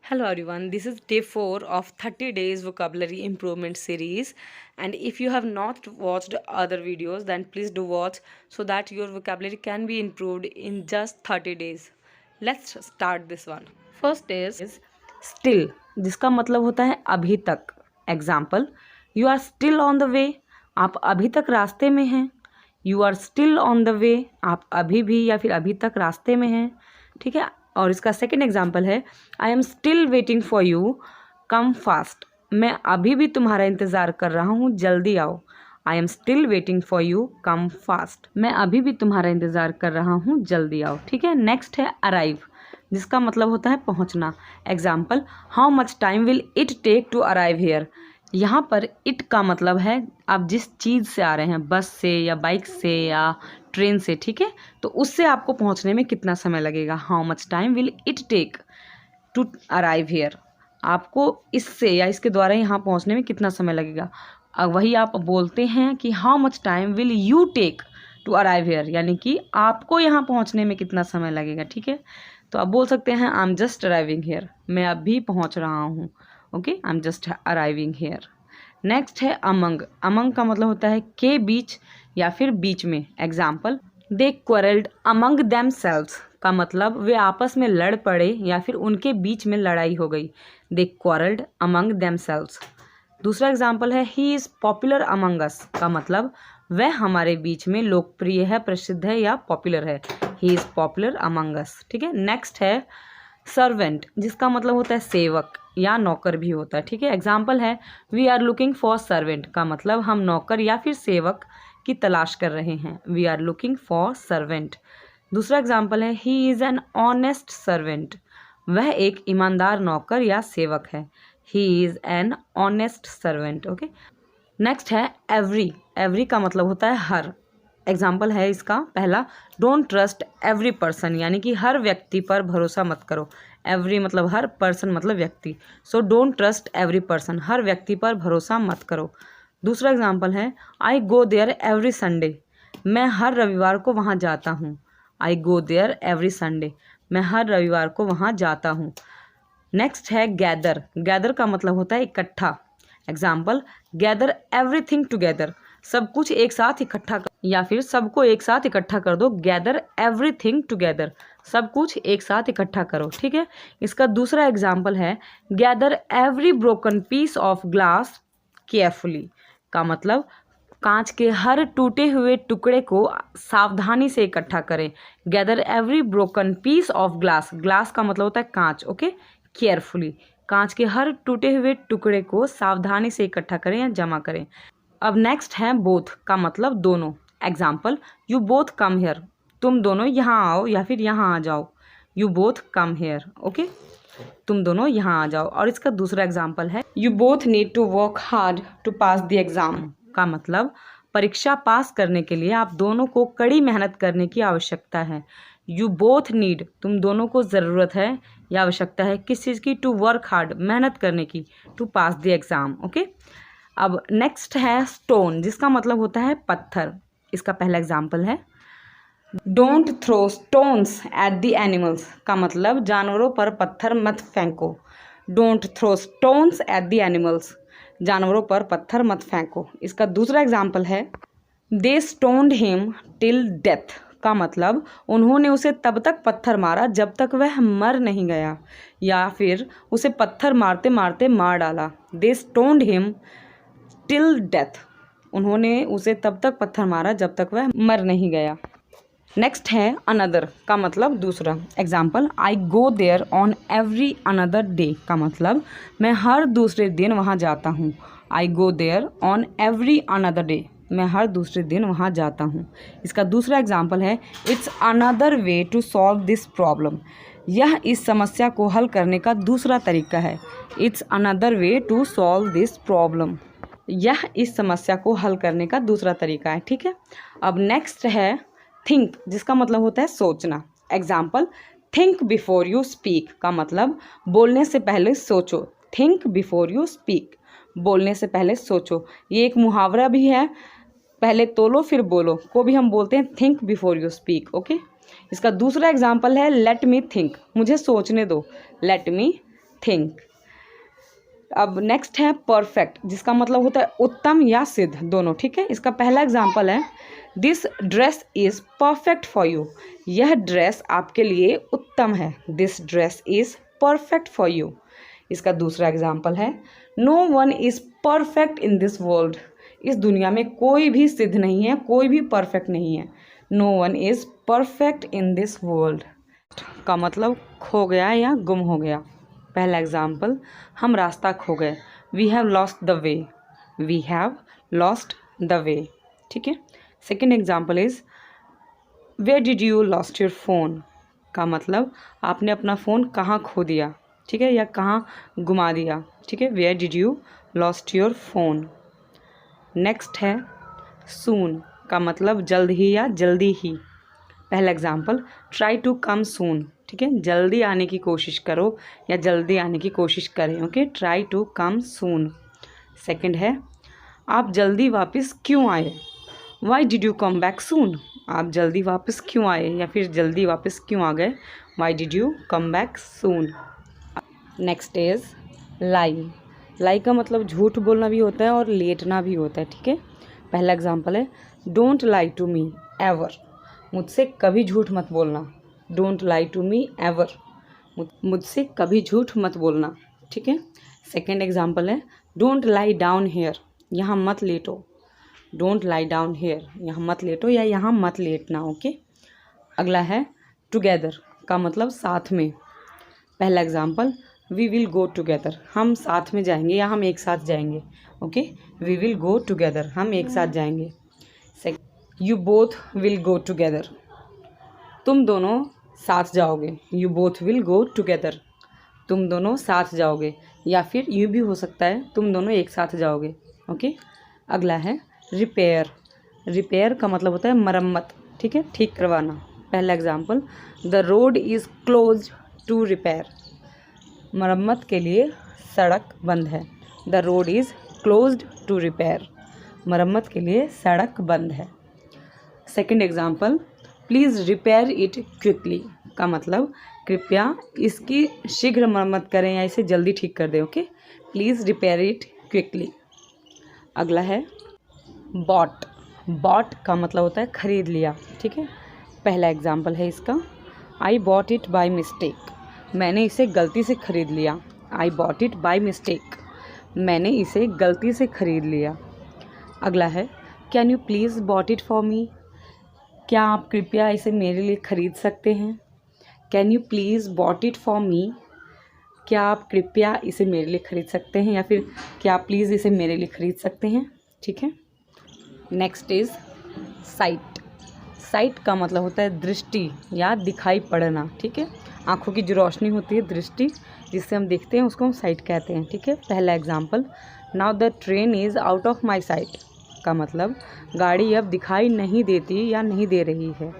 Hello everyone, this is day 4 of 30 days vocabulary improvement series, and if you have not watched other videos then please do watch so that your vocabulary can be improved in just 30 days. Let's start this one. First is still, जिसका मतलब होता है अभी तक. Example, you are still on the way, आप अभी तक रास्ते में हैं. You are still on the way, आप अभी भी या फिर अभी तक रास्ते में हैं. ठीक है. और इसका सेकेंड एग्जाम्पल है I am still waiting for you come fast, मैं अभी भी तुम्हारा इंतज़ार कर रहा हूँ, जल्दी आओ. I am still waiting for you come fast, मैं अभी भी तुम्हारा इंतज़ार कर रहा हूँ, जल्दी आओ. ठीक है. नेक्स्ट है अराइव, जिसका मतलब होता है पहुँचना. Example, how much time will it take to arrive here. यहाँ पर इट का मतलब है आप जिस चीज़ से आ रहे हैं, बस से या बाइक से या ट्रेन से. ठीक है. तो उससे आपको पहुँचने में कितना समय लगेगा. How much time will it take to arrive here, आपको इससे या इसके द्वारा यहाँ पहुँचने में कितना समय लगेगा. वही आप बोलते हैं कि how much time will you take to arrive here, यानी कि आपको यहाँ पहुँचने में कितना समय लगेगा. ठीक है. तो आप बोल सकते हैं I am just arriving here, मैं अभी पहुँच रहा हूँ. Okay, I am just arriving here. Next है अमंग. अमंग का मतलब होता है के बीच या फिर बीच में. एग्जाम्पल, दे क्वारल्ड अमंग देमसेल्व्स का मतलब वे आपस में लड़ पड़े या फिर उनके बीच में लड़ाई हो गई. दे क्वारल्ड अमंग देमसेल्व्स. दूसरा एग्जाम्पल है ही इज़ पॉपुलर अमंग अस का मतलब वह हमारे बीच में लोकप्रिय है, प्रसिद्ध है या पॉपुलर है. ही इज़ पॉपुलर अमंग अस. ठीक है. नेक्स्ट है सर्वेंट, जिसका मतलब होता है सेवक या नौकर भी होता है. ठीक है. एग्जाम्पल है we are looking for servant का मतलब हम नौकर या फिर सेवक की तलाश कर रहे हैं. We are looking for servant. दूसरा एग्जाम्पल है ही इज़ एन ऑनेस्ट सर्वेंट, वह एक ईमानदार नौकर या सेवक है. ही is an honest servant. Okay. Next है एवरी. एवरी का मतलब होता है हर. एग्जाम्पल है इसका पहला, डोंट ट्रस्ट एवरी पर्सन, यानी कि हर व्यक्ति पर भरोसा मत करो. एवरी मतलब हर, पर्सन मतलब व्यक्ति. So don't trust every person, हर व्यक्ति पर भरोसा मत करो. दूसरा एग्जाम्पल है I go there every Sunday, मैं हर रविवार को वहाँ जाता हूँ. I go there every Sunday, मैं हर रविवार को वहाँ जाता हूँ. नेक्स्ट है गैदर. गैदर का मतलब होता है इकट्ठा. एग्जाम्पल, गैदर एवरीथिंग टुगेदर, सब कुछ एक साथ इकट्ठा कर, या फिर सबको एक साथ इकट्ठा कर दो. गैदर एवरीथिंग टुगेदर, सब कुछ एक साथ इकट्ठा करो. ठीक है. इसका दूसरा एग्जाम्पल है gather every broken piece of glass carefully का मतलब कांच के हर टूटे हुए टुकड़े को सावधानी से इकट्ठा करें. Gather every broken piece of glass, glass का मतलब होता है कांच. ओके. केयरफुली, कांच के हर टूटे हुए टुकड़े को सावधानी से इकट्ठा करें या जमा करें. अब नेक्स्ट है बोथ का मतलब दोनों. Example, you both come here, तुम दोनों यहाँ आओ या फिर यहाँ आ जाओ. You both come here. Okay, तुम दोनों यहाँ आ जाओ. और इसका दूसरा एग्जाम्पल है you both need to work hard to pass the exam का मतलब परीक्षा पास करने के लिए आप दोनों को कड़ी मेहनत करने की आवश्यकता है. यू बोथ नीड, तुम दोनों को ज़रूरत है या आवश्यकता है किस चीज़ की. टू वर्क हार्ड, मेहनत करने की. To pass the exam. Okay. अब नेक्स्ट है स्टोन, जिसका मतलब होता है पत्थर. इसका पहला एग्जाम्पल है don't throw stones at the animals का मतलब जानवरों पर पत्थर मत फेंको. Don't throw stones at the animals, जानवरों पर पत्थर मत फेंको. इसका दूसरा एग्जाम्पल है they stoned him till death का मतलब उन्होंने उसे तब तक पत्थर मारा जब तक वह मर नहीं गया, या फिर उसे पत्थर मारते मारते मार डाला. दे स्टोन्ड हिम टिल डेथ, उन्होंने उसे तब तक पत्थर मारा जब तक वह मर नहीं गया. नेक्स्ट है अनदर का मतलब दूसरा. Example, I go there on every another day का मतलब मैं हर दूसरे दिन वहाँ जाता हूँ. I go there on every another day, मैं हर दूसरे दिन वहाँ जाता हूँ. इसका दूसरा एग्जाम्पल है it's another way to solve this problem, यह इस समस्या को हल करने का दूसरा तरीका है. It's another way to solve this problem, यह इस समस्या को हल करने का दूसरा तरीका है. ठीक है. अब नेक्स्ट है थिंक, जिसका मतलब होता है सोचना. Example, think before you speak का मतलब बोलने से पहले सोचो. थिंक बिफोर यू स्पीक, बोलने से पहले सोचो. ये एक मुहावरा भी है, पहले तोलो फिर बोलो को भी हम बोलते हैं think before you speak. Okay. इसका दूसरा एग्जाम्पल है लेट मी थिंक, मुझे सोचने दो. Let me think. अब नेक्स्ट है परफेक्ट, जिसका मतलब होता है उत्तम या सिद्ध दोनों, ठीक है। इसका पहला एग्जाम्पल है this dress is perfect for you. यह ड्रेस आपके लिए उत्तम है। This dress is perfect for you. इसका दूसरा एग्जाम्पल है no one is perfect in this world. इस दुनिया में कोई भी सिद्ध नहीं है, कोई भी परफेक्ट नहीं है। No one is perfect in this world का मतलब खो गया या गुम हो गया। पहला एग्जाम्पल हम रास्ता खो गए, we have lost the way. We have lost the way, ठीक है। Second example is where did you lost your phone का मतलब आपने अपना फ़ोन कहाँ खो दिया, ठीक है, या कहाँ गुमा दिया, ठीक है। Where did you lost your phone. Next है सून का मतलब जल्द ही या जल्दी ही। पहला एग्जाम्पल ट्राई टू कम सून, ठीक है, जल्दी आने की कोशिश करो या जल्दी आने की कोशिश करें, okay, try to come soon. Second है आप जल्दी वापस क्यों आए, why did you come back soon. आप जल्दी वापस क्यों आए या फिर जल्दी वापस क्यों आ गए, why did you come back soon. Next is lie. Lie का मतलब झूठ बोलना भी होता है और लेटना भी होता है, ठीक है। पहला एग्जाम्पल है don't lie to me ever. मुझसे कभी झूठ मत बोलना। Don't lie to me ever, मुझसे कभी झूठ मत बोलना, ठीक है। सेकेंड एग्जाम्पल है डोंट लाई डाउन हेयर। यहाँ मत लेटो। डोंट लाई डाउन हेयर, यहाँ मत लेटो या यहाँ मत लेटना, ओके। अगला है टुगेदर का मतलब साथ में। पहला example we will go together. हम साथ में जाएंगे या हम एक साथ जाएंगे, okay. We will go together, हम एक साथ जाएंगे। You both will go together. तुम दोनों साथ जाओगे। You both will go together, तुम दोनों साथ जाओगे। या फिर यूँ भी हो सकता है तुम दोनों एक साथ जाओगे, ओके। अगला है रिपेयर। रिपेयर का मतलब होता है मरम्मत, ठीक है, ठीक करवाना। पहला example the road is close to repair. मरम्मत के लिए सड़क बंद है। The road is closed to repair, मरम्मत के लिए सड़क बंद है। Second example please repair it quickly का मतलब कृपया इसकी शीघ्र मरम्मत करें या इसे जल्दी ठीक कर दें, okay. Please repair it quickly. अगला है बॉट। बॉट का मतलब होता है खरीद लिया, ठीक है। पहला एग्जाम्पल है इसका I bought it by mistake. मैंने इसे गलती से खरीद लिया। I bought it by mistake, मैंने इसे गलती से खरीद लिया। अगला है can you please bought it for me. क्या आप कृपया इसे मेरे लिए ख़रीद सकते हैं। Can you please bought it for me, क्या आप कृपया इसे मेरे लिए ख़रीद सकते हैं या फिर क्या आप प्लीज़ इसे मेरे लिए ख़रीद सकते हैं, ठीक है। Next is site. साइट का मतलब होता है दृष्टि या दिखाई पड़ना, ठीक है। आँखों की जो रोशनी होती है, दृष्टि जिससे हम देखते हैं, उसको हम साइट कहते हैं, ठीक है। पहला example now the train is out of my site का मतलब गाड़ी अब दिखाई नहीं देती या नहीं दे रही है।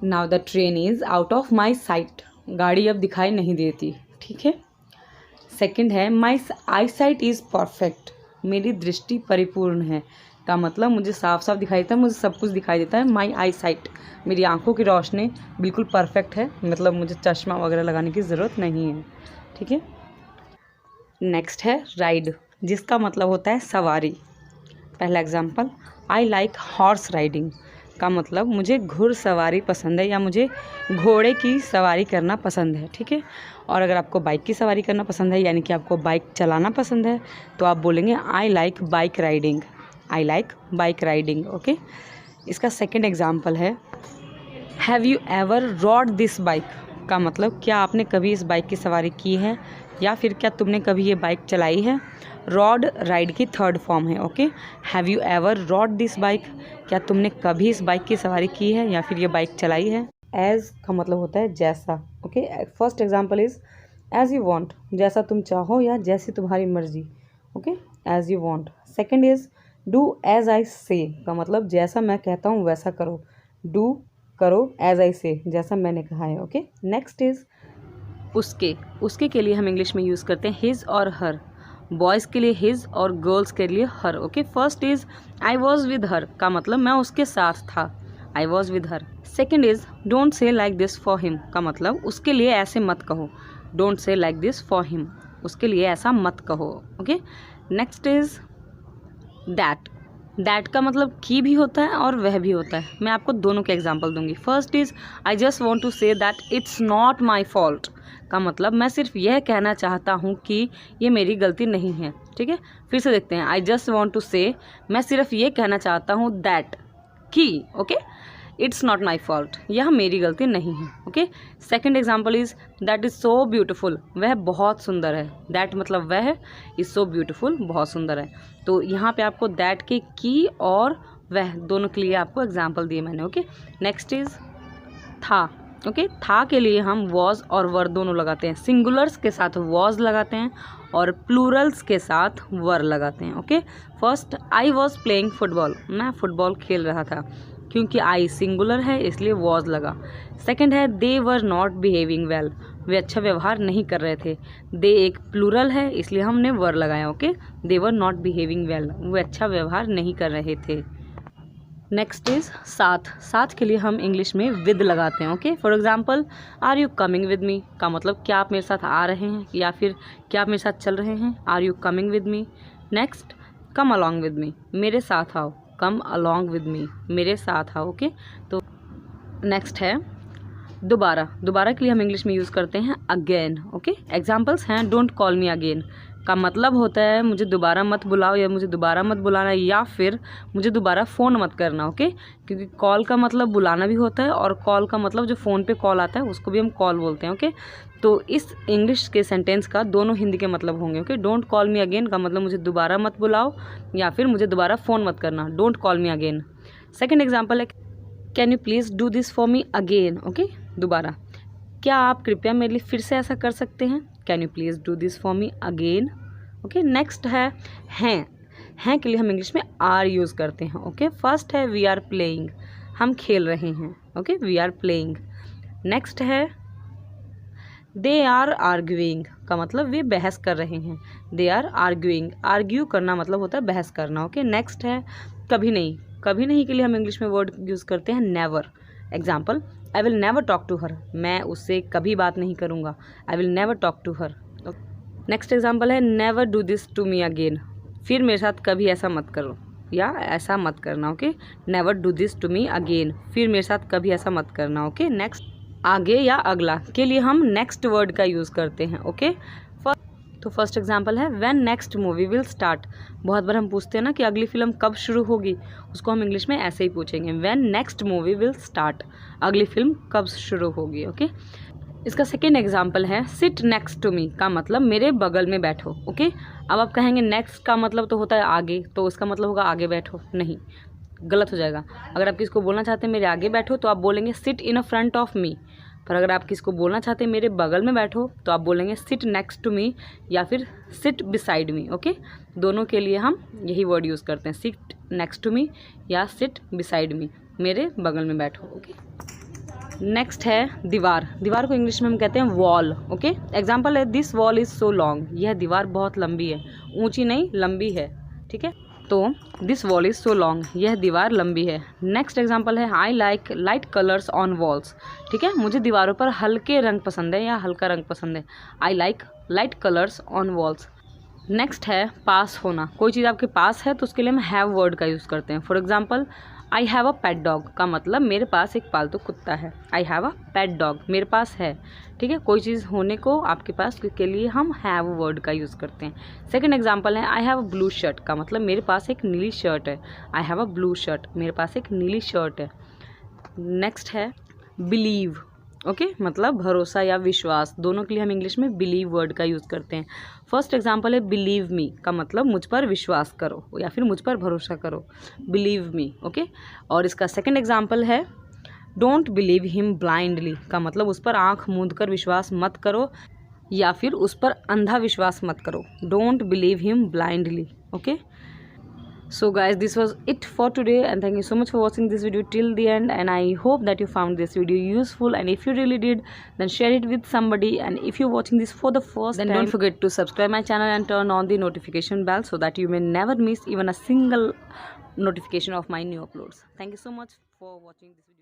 Now the train is out of my site, गाड़ी अब दिखाई नहीं देती, ठीक है। सेकंड है माई आई साइट इज़ परफेक्ट। मेरी दृष्टि परिपूर्ण है का मतलब मुझे साफ साफ दिखाई देता है, मुझे सब कुछ दिखाई देता है। माई आई साइट, मेरी आंखों की रोशनी बिल्कुल परफेक्ट है, मतलब मुझे चश्मा वगैरह लगाने की ज़रूरत नहीं है, ठीक है। नेक्स्ट है राइड, जिसका मतलब होता है सवारी। पहला example I like horse riding का मतलब मुझे घुड़सवारी पसंद है या मुझे घोड़े की सवारी करना पसंद है, ठीक है। और अगर आपको बाइक की सवारी करना पसंद है यानी कि आपको बाइक चलाना पसंद है तो आप बोलेंगे I like bike riding. I like bike riding, okay. इसका सेकंड एग्जाम्पल है have you ever rod this bike का मतलब क्या आपने कभी इस बाइक की सवारी की है या फिर क्या तुमने कभी ये बाइक चलाई है। रॉड राइड की थर्ड फॉर्म है, okay. Have you ever rod this bike, क्या तुमने कभी इस बाइक की सवारी की है या फिर ये बाइक चलाई है। एज का मतलब होता है जैसा, okay. First example is as you want, जैसा तुम चाहो या जैसी तुम्हारी मर्जी, okay, as you want. Second is do as I say का मतलब जैसा मैं कहता हूँ वैसा करो। डू करो एज आई से, जैसा मैंने कहा है, ओके। नेक्स्ट इज उसके। उसके के लिए हम इंग्लिश में यूज़ करते हैं हिज और हर। बॉयज़ के लिए हिज और गर्ल्स के लिए her, okay. First is I was with her का मतलब मैं उसके साथ था। I was with her. Second is don't say like this for him का मतलब उसके लिए ऐसे मत कहो। Don't say like this for him, उसके लिए ऐसा मत कहो। Okay, next is that. That का मतलब की भी होता है और वह भी होता है। मैं आपको दोनों के एग्जांपल दूंगी। First is I just want to say that it's not my fault का मतलब मैं सिर्फ यह कहना चाहता हूँ कि ये मेरी गलती नहीं है। ठीक है, फिर से देखते हैं। आई जस्ट वांट टू से, मैं सिर्फ ये कहना चाहता हूँ दैट कि, okay, it's not my fault, यह मेरी गलती नहीं है। Okay, second example is that is so beautiful, वह बहुत सुंदर है। दैट मतलब वह, इज़ सो ब्यूटिफुल बहुत सुंदर है। तो यहाँ पे आपको दैट के की और वह दोनों के लिए आपको एग्जाम्पल दिए मैंने। ओके, नेक्स्ट इज था। ओके, था के लिए हम वॉज और वर दोनों लगाते हैं। सिंगुलर्स के साथ वॉज लगाते हैं और प्लूरल्स के साथ वर लगाते हैं। Okay, first I was playing football, मैं फुटबॉल खेल रहा था, क्योंकि आई सिंगुलर है इसलिए वॉज लगा। सेकंड है दे वर नॉट बिहेविंग वेल, वे अच्छा व्यवहार नहीं कर रहे थे। दे एक प्लूरल है इसलिए हमने वर लगाया। Okay, they were not behaving well, वे अच्छा व्यवहार नहीं कर रहे थे। नेक्स्ट इज साथ। साथ के लिए हम इंग्लिश में विद लगाते हैं। Okay, for example are you coming with me का मतलब क्या आप मेरे साथ आ रहे हैं या फिर क्या आप मेरे साथ चल रहे हैं। Are you coming with me. Next come along with me, मेरे साथ आओ। कम अलॉन्ग विद मी, मेरे साथ आओ। ओके, तो नेक्स्ट है दोबारा। दोबारा के लिए हम इंग्लिश में यूज़ करते हैं अगेन। ओके, एग्जाम्पल्स हैं डोंट कॉल मी अगेन का मतलब होता है मुझे दोबारा मत बुलाओ या मुझे दोबारा मत बुलाना या फिर मुझे दोबारा फ़ोन मत करना। ओके, क्योंकि कॉल का मतलब बुलाना भी होता है और कॉल का मतलब जो फ़ोन पे कॉल आता है उसको भी हम कॉल बोलते हैं। ओके, तो इस इंग्लिश के सेंटेंस का दोनों हिंदी के मतलब होंगे। Okay, don't call me again का मतलब मुझे दोबारा मत बुलाओ या फिर मुझे दोबारा फ़ोन मत करना। Don't call me again. Second example है can you please do this for me again. Okay, दोबारा, क्या आप कृपया मेरे लिए फिर से ऐसा कर सकते हैं। Can you please do this for me again. Okay, next है हैं के लिए हम इंग्लिश में आर यूज़ करते हैं। ओके, फर्स्ट है वी आर प्लेइंग, हम खेल रहे हैं। Okay, we are playing. Next है दे आर आर्ग्यूइंग का मतलब वे बहस कर रहे हैं। दे आर आर्ग्यूइंग, आर्ग्यू करना मतलब होता है बहस करना। ओके, नेक्स्ट है कभी नहीं। कभी नहीं के लिए हम इंग्लिश में वर्ड यूज़ करते हैं never. Example I will never talk to her, मैं उससे कभी बात नहीं करूँगा। I will never talk to her. Next example है never do this to me again, फिर मेरे साथ कभी ऐसा मत करो या ऐसा मत करना। Okay, never do this to me again, फिर मेरे साथ कभी ऐसा मत करना। ओके, नेक्स्ट आगे या अगला के लिए हम नेक्स्ट वर्ड का यूज़ करते हैं। ओके, तो फर्स्ट एग्जांपल है when next movie will start. बहुत बार हम पूछते हैं ना कि अगली फिल्म कब शुरू होगी, उसको हम इंग्लिश में ऐसे ही पूछेंगे when next movie will start, अगली फिल्म कब शुरू होगी। ओके, इसका सेकेंड एग्जाम्पल है सिट नेक्स्ट टू मी का मतलब मेरे बगल में बैठो। ओके, अब आप कहेंगे नेक्स्ट का मतलब तो होता है आगे, तो उसका मतलब होगा आगे बैठो। नहीं, गलत हो जाएगा। अगर आप किसको बोलना चाहते हैं मेरे आगे बैठो तो आप बोलेंगे sit in a front of me, पर अगर आप किसको बोलना चाहते हैं मेरे बगल में बैठो तो आप बोलेंगे सिट नेक्स्ट टू मी या फिर सिट बिसाइड मी। ओके, दोनों के लिए हम यही वर्ड यूज़ करते हैं, सिट नेक्स्ट टू मी या सिट बिसाइड मी, मेरे बगल में बैठो। ओके, नेक्स्ट है दीवार। दीवार को इंग्लिश में हम कहते हैं वॉल। ओके, एग्जाम्पल है this wall is so long, यह दीवार बहुत लंबी है, ऊंची नहीं लंबी है। ठीक है, तो this wall is so long, यह दीवार लंबी है। नेक्स्ट एग्जाम्पल है I like light colours on walls. ठीक है, मुझे दीवारों पर हल्के रंग पसंद है या हल्का रंग पसंद है। I like light colours on walls. Next है पास होना। कोई चीज़ आपके पास है तो उसके लिए हम हैव वर्ड का यूज़ करते हैं। For example I have a pet dog का मतलब मेरे पास एक पालतू कुत्ता है। I have a pet dog, मेरे पास है। ठीक है, कोई चीज़ होने को आपके पास के लिए हम हैव वर्ड का यूज़ करते हैं। सेकंड एग्जांपल है I have a blue shirt का मतलब मेरे पास एक नीली शर्ट है। I have a blue shirt, मेरे पास एक नीली शर्ट है। नेक्स्ट है बिलीव। ओके, मतलब भरोसा या विश्वास, दोनों के लिए हम इंग्लिश में बिलीव वर्ड का यूज़ करते हैं। फर्स्ट एग्जांपल है बिलीव मी का मतलब मुझ पर विश्वास करो या फिर मुझ पर भरोसा करो, बिलीव मी। ओके, और इसका सेकंड एग्जांपल है डोंट बिलीव हिम ब्लाइंडली का मतलब उस पर आंख मूंद कर विश्वास मत करो या फिर उस पर अंधा विश्वास मत करो। Don't believe him blindly. Okay, so guys, this was it for today and thank you so much for watching this video till the end, and I hope that you found this video useful, and if you really did then share it with somebody, and if you're watching this for the first time, don't forget to subscribe my channel and turn on the notification bell so that you may never miss even a single notification of my new uploads. Thank you so much for watching this video.